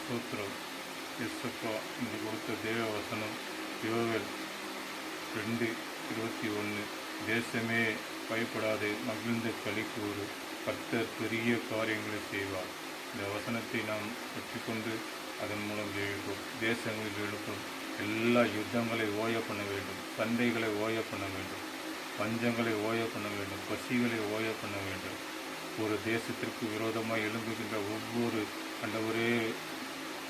స్తోత్రం యేసప్ప இந்த கொடுத்த தேவ வசனம் யோவேல் 2:21. தேசமே பயப்படாதே, மகிழ்ந்து களி கூறு, கர்த்தர் பெரிய காரியங்களை செய்வார். இந்த வசனத்தை நாம் கற்றுக்கொண்டு அதன் மூலம் எழுப்போம். தேசங்களில் எழுப்பும் எல்லா யுத்தங்களை ஓய பண்ண வேண்டும், சண்டைகளை ஓய பண்ண வேண்டும், பஞ்சங்களை ஓய பண்ண வேண்டும், பசிகளை ஓய பண்ண வேண்டும். ஒரு தேசத்திற்கு விரோதமாக எழும்புகின்ற ஒவ்வொரு ஒரே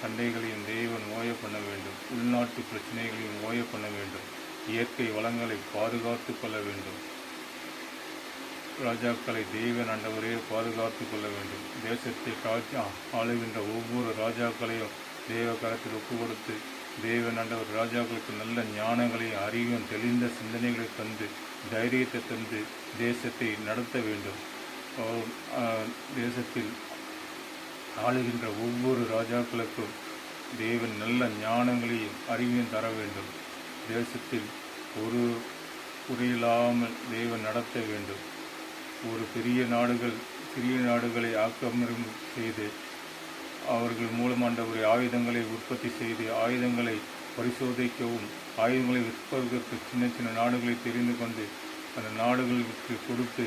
சண்டைகளையும் தேவன் ஓய பண்ண வேண்டும். உள்நாட்டு பிரச்சனைகளையும் ஓய பண்ண வேண்டும். இயற்கை வளங்களை பாதுகாத்து கொள்ள வேண்டும். ராஜாக்களை தேவன் ஆண்டவரே பாதுகாத்து கொள்ள வேண்டும். தேசத்தை ஆளுகின்ற ஒவ்வொரு ராஜாக்களையும் தேவ கரத்தில் ஒப்பு கொடுத்து தேவன் ஆண்டவர் ராஜாக்களுக்கு நல்ல ஞானங்களையும் அறிவும் தெளிந்த சிந்தனைகளை தந்து தைரியத்தை தந்து தேசத்தை நடத்த வேண்டும். தேசத்தில் ஆளுகின்ற ஒவ்வொரு ராஜாக்களுக்கும் தேவன் நல்ல ஞானங்களையும் அறிவையும் தர வேண்டும். தேசத்தில் ஒரு குறையில்லாமல் தேவன் நடத்த வேண்டும். ஒரு பெரிய நாடுகள் சிறிய நாடுகளை ஆக்கிரமிப்பு செய்து அவர்கள் மூலமான ஒரு ஆயுதங்களை உற்பத்தி செய்து ஆயுதங்களை பரிசோதிக்கவும் ஆயுதங்களை விற்பதற்கு சின்ன சின்ன நாடுகளை தெரிந்து கொண்டு அந்த நாடுகளுக்கு கொடுத்து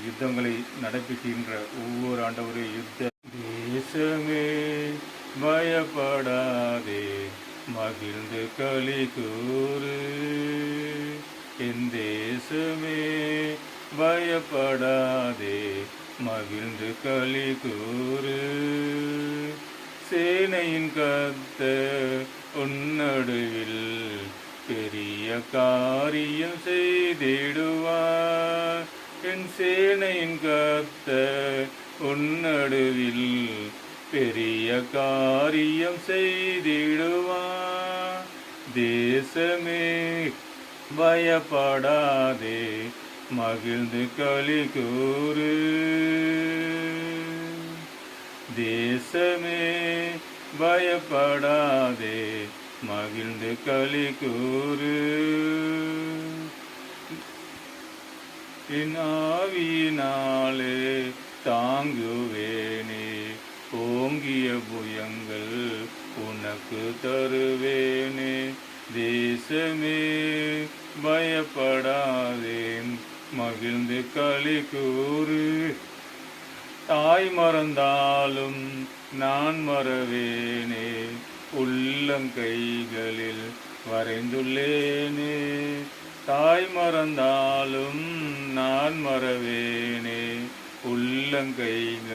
யுத்தங்களை நடப்பிக்கின்ற ஒவ்வொரு ஆண்டவரே யுத்த தேசமே பயப்படாதே, மகிழ்ந்து களி கூறு, என் தேசமே பயப்படாதே, மகிழ்ந்து களி கூறு, சேனையின் கர்த்தர் உன்னடுவில் பெரிய காரியம் செய்திடுவார். என் சேனையின் கர்த்தர் உன்னடுவில் பெரிய காரியம் செய்திடுவார். தேசமே பயப்படாதே, மகிழ்ந்து களி கூறு, தேசமே பயப்படாதே, மகிழ்ந்து களி கூறு, என் ஆவியினாலே தாங்குவேனே, ஓங்கிய புயங்கள் உனக்கு தருவேனே. தேசமே பயப்படாதே, மகிழ்ந்து களி கூறு, தாய் மறந்தாலும் நான் மறவேனே, உள்ளங்கைகளில் வரைந்துள்ளேனே. தாய் மறந்தாலும் நான் மறவேனே, உள்ளங்கைகள்